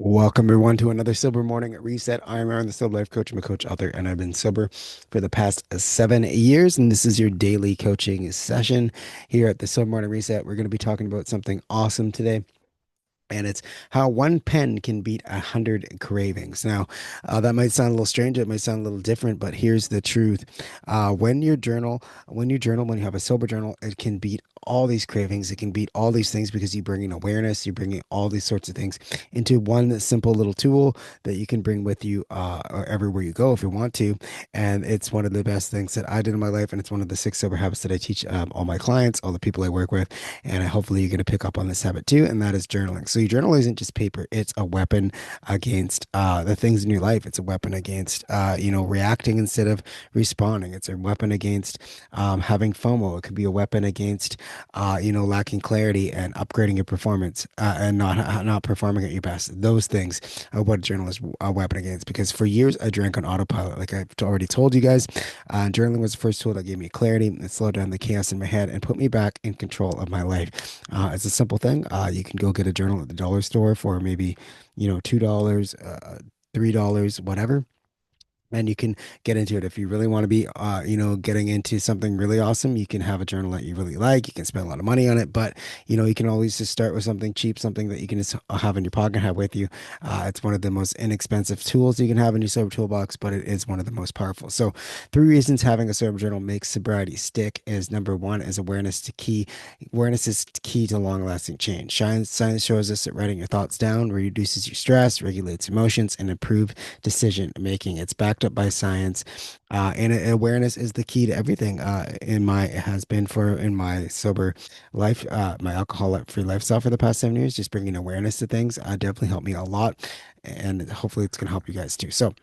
Welcome everyone to another sober morning reset. I'm Aaron, the sober life coach. I'm a coach author, and I've been sober for the past 7 years. And this is your daily coaching session here at the sober morning reset. We're going to be talking about something awesome today. And it's how one pen can beat 100 cravings. Now, that might sound a little strange. It might sound a little different, but here's the truth. When you have a sober journal, it can beat all these cravings. It can beat all these things because you bring in awareness. You bring in all these sorts of things into one simple little tool that you can bring with you or everywhere you go if you want to. And it's one of the best things that I did in my life. And it's one of the 6 sober habits that I teach all my clients, all the people I work with. And hopefully you're going to pick up on this habit too, and that is journaling. So your journal isn't just paper; it's a weapon against the things in your life. It's a weapon against reacting instead of responding. It's a weapon against having FOMO. It could be a weapon against lacking clarity and upgrading your performance and not performing at your best. Those things are what a journal is a weapon against. Because for years I drank on autopilot, like I've already told you guys. Journaling was the first tool that gave me clarity. It slowed down the chaos in my head and put me back in control of my life. It's a simple thing. You can go get a journal at the dollar store for maybe, $2, $3, whatever, and you can get into it. If you really want to be getting into something really awesome, you can have a journal that you really like. You can spend a lot of money on it, but you can always just start with something cheap, something that you can just have in your pocket, have with you. It's one of the most inexpensive tools you can have in your sober toolbox, but it is one of the most powerful. So 3 reasons having a sober journal makes sobriety stick is: number one is awareness is key to long-lasting change. Science shows us that writing your thoughts down reduces your stress, regulates emotions, and improves decision making. It's backed up by science, and awareness is the key to everything. It has been for in my sober life, my alcohol-free lifestyle for the past 7 years. Just bringing awareness to things definitely helped me a lot, and hopefully it's gonna help you guys too. So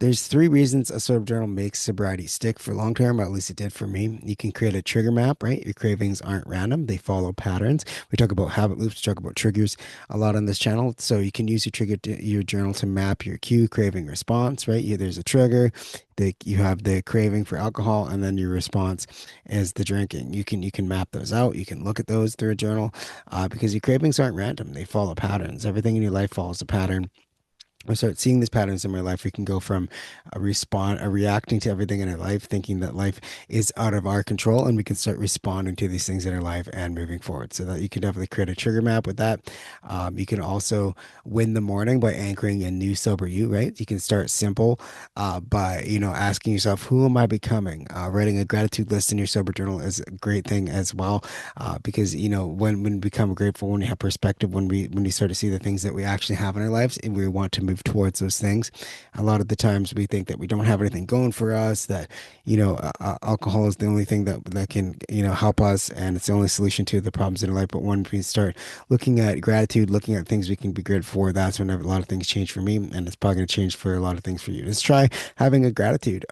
there's 3 reasons a sober journal makes sobriety stick for long term, or at least it did for me. You can create a trigger map, right? Your cravings aren't random, they follow patterns. We talk about habit loops, talk about triggers a lot on this channel. So you can use your journal to map your cue, craving, response, right? There's a trigger, you have the craving for alcohol, and then your response is the drinking. You can map those out. You can look at those through a journal because your cravings aren't random, they follow patterns. Everything in your life follows a pattern. I start seeing these patterns in my life. We can go from a reacting to everything in our life, thinking that life is out of our control, and we can start responding to these things in our life and moving forward. So that you can definitely create a trigger map with that. You can also win the morning by anchoring a new sober you, right? You can start simple by asking yourself, who am I becoming? Writing a gratitude list in your sober journal is a great thing as well, because when we become grateful, when we have perspective, when we start to see the things that we actually have in our lives, and we want to move towards those things. A lot of the times we think that we don't have anything going for us, that alcohol is the only thing that can help us, and it's the only solution to the problems in our life. But when we start looking at gratitude, looking at things we can be grateful for, that's when a lot of things change for me, and it's probably going to change for a lot of things for you. Just try having a gratitude,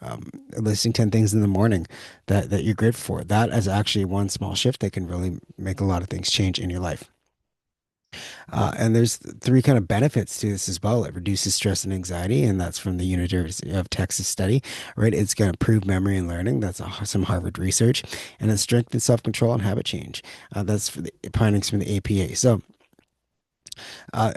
listing 10 things in the morning that you're grateful for. That is actually one small shift that can really make a lot of things change in your life. And there's 3 kind of benefits to this as well. It reduces stress and anxiety, and that's from the University of Texas study, right? It's going to improve memory and learning. That's some Harvard research, and it strengthens self-control and habit change. That's for the findings from the APA. So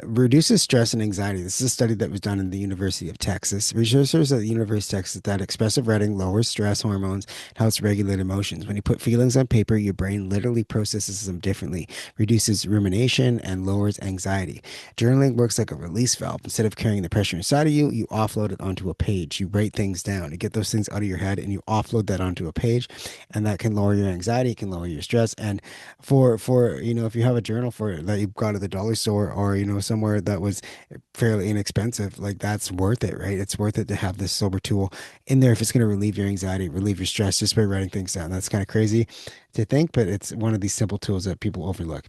reduces stress and anxiety. This is a study that was done in the University of Texas. Researchers at the University of Texas that expressive writing lowers stress hormones and helps regulate emotions. When you put feelings on paper, your brain literally processes them differently, reduces rumination, and lowers anxiety. Journaling works like a release valve. Instead of carrying the pressure inside of you, you offload it onto a page. You write things down. You get those things out of your head and you offload that onto a page, and that can lower your anxiety, it can lower your stress. And for if you have a journal for that you got at the dollar store, or somewhere that was fairly inexpensive, like that's worth it, right? It's worth it to have this sober tool in there if it's going to relieve your anxiety, relieve your stress just by writing things down. That's kind of crazy to think, but it's one of these simple tools that people overlook.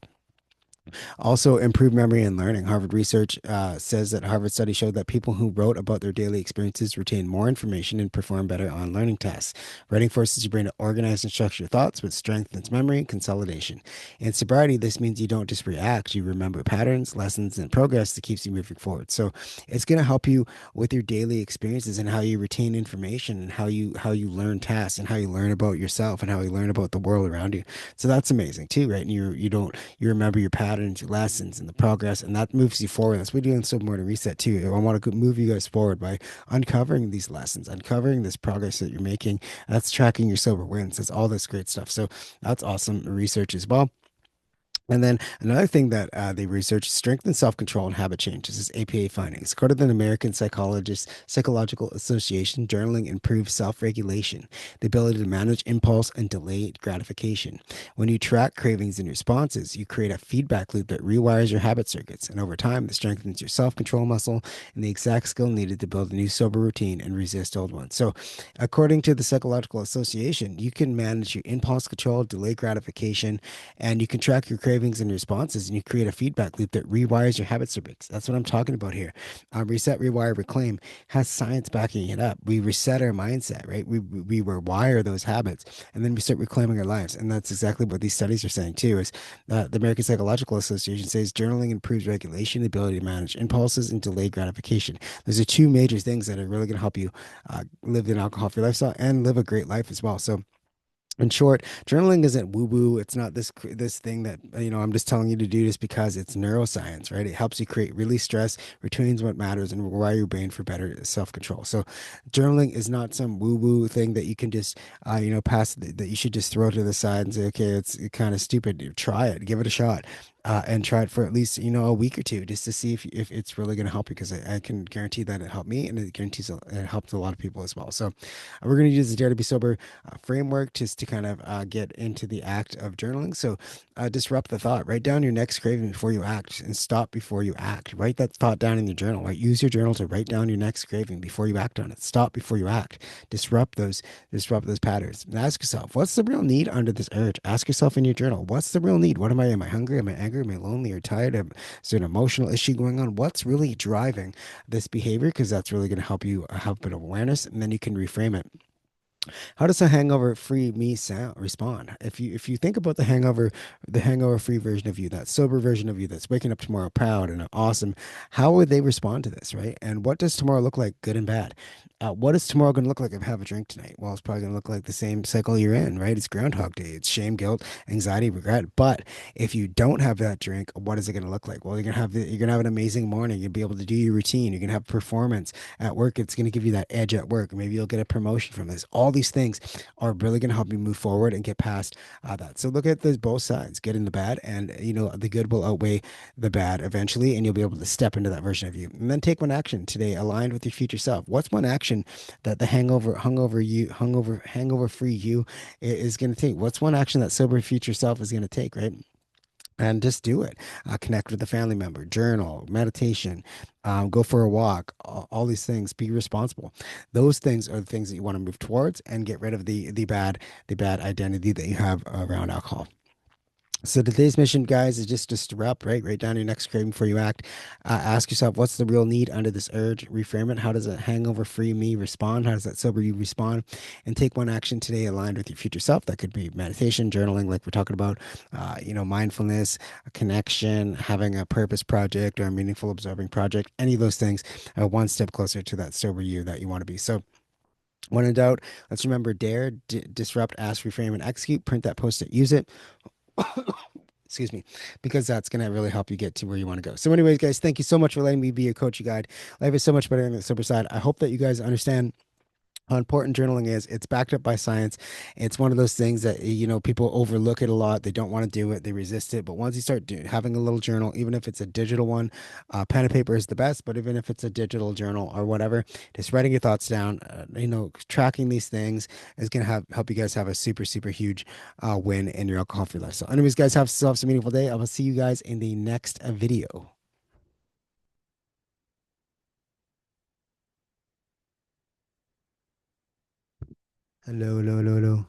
Also, improved memory and learning. Harvard research says that Harvard study showed that people who wrote about their daily experiences retain more information and perform better on learning tests. Writing forces your brain to organize and structure your thoughts, which strengthens memory and consolidation. In sobriety, this means you don't just react, you remember patterns, lessons, and progress that keeps you moving forward. So it's going to help you with your daily experiences and how you retain information, and how you learn tasks, and how you learn about yourself, and how you learn about the world around you. So that's amazing too, right? And you remember your patterns, patterns, your lessons, and the progress, and that moves you forward. That's what we do in Sober Morning Reset too. I want to move you guys forward by uncovering these lessons, uncovering this progress that you're making. That's tracking your sober wins. That's all this great stuff. So that's awesome research as well. And then another thing that they research strength and self-control and habit change. This is APA findings. According to the American Psychological Association, journaling improves self-regulation, the ability to manage impulse and delayed gratification. When you track cravings and responses, you create a feedback loop that rewires your habit circuits. And over time, it strengthens your self-control muscle and the exact skill needed to build a new sober routine and resist old ones. So, according to the Psychological Association, you can manage your impulse control, delay gratification, and you can track your cravings and responses, and you create a feedback loop that rewires your habit circuits. That's what I'm talking about here. Reset, rewire, reclaim has science backing it up. We reset our mindset, right? We rewire those habits, and then we start reclaiming our lives. And that's exactly what these studies are saying too. Is the American Psychological Association says journaling improves regulation, the ability to manage impulses, and delay gratification. Those are two major things that are really going to help you live an alcohol-free lifestyle and live a great life as well. So in short, journaling isn't woo woo. It's not this thing that I'm just telling you to do just because it's neuroscience, right? It helps you create really stress, retains what matters, and rewire your brain for better self control. So, journaling is not some woo woo thing that you can just pass that you should just throw to the side and say, okay, it's kind of stupid. Try it, give it a shot. And try it for at least a week or two just to see if it's really going to help you, because I can guarantee that it helped me, and it guarantees it helped a lot of people as well. So we're going to use the Dare to Be Sober framework just to kind of get into the act of journaling. So disrupt the thought. Write down your next craving before you act, and stop before you act. Write that thought down in your journal. Right? Use your journal to write down your next craving before you act on it. Stop before you act. Disrupt those patterns. And ask yourself, what's the real need under this urge? Ask yourself in your journal, what's the real need? What am I? Am I hungry? Am I angry? Am I lonely or tired? Is there an emotional issue going on? What's really driving this behavior? Because that's really going to help you have a bit of awareness, and then you can reframe it. How does a hangover-free me sound respond? If you think about the hangover-free version of you, that sober version of you that's waking up tomorrow proud and awesome, how would they respond to this, right? And what does tomorrow look like, good and bad? What is tomorrow going to look like if I have a drink tonight? Well, it's probably going to look like the same cycle you're in, right? It's Groundhog Day. It's shame, guilt, anxiety, regret. But if you don't have that drink, what is it going to look like? Well, you're gonna have an amazing morning. You'll be able to do your routine. You're gonna have performance at work. It's going to give you that edge at work. Maybe you'll get a promotion from this. All these things are really going to help you move forward and get past that. So look at those both sides, good and the bad, and the good will outweigh the bad eventually, and you'll be able to step into that version of you. And then take one action today aligned with your future self. What's one action that the hangover free you is going to take? What's one action that sober future self is going to take, right? And just do it. Connect with a family member, journal, meditation, go for a walk, all these things. Be responsible. Those things are the things that you want to move towards and get rid of the bad identity that you have around alcohol. So today's mission, guys, is just to stir up, right? Write down your next craving before you act. Ask yourself, what's the real need under this urge? Reframe it. How does a hangover-free me respond? How does that sober you respond? And take one action today aligned with your future self. That could be meditation, journaling, like we're talking about, mindfulness, a connection, having a purpose project or a meaningful observing project. Any of those things are one step closer to that sober you that you want to be. So when in doubt, let's remember dare, disrupt, ask, reframe, and execute. Print that post-it, use it. Excuse me, because that's going to really help you get to where you want to go. So anyways, guys, thank you so much for letting me be your coach, you guide. Life is so much better on the sober side. I hope that you guys understand how important journaling is. It's backed up by science. It's one of those things that people overlook it a lot. They don't want to do it. They resist it. But once you start having a little journal, even if it's a digital one, pen and paper is the best. But even if it's a digital journal or whatever, just writing your thoughts down, tracking these things is gonna help you guys have a super super huge win in your alcohol-free life. So, anyways, guys, have yourselves a meaningful day. I will see you guys in the next video. Hello, hello, hello, hello.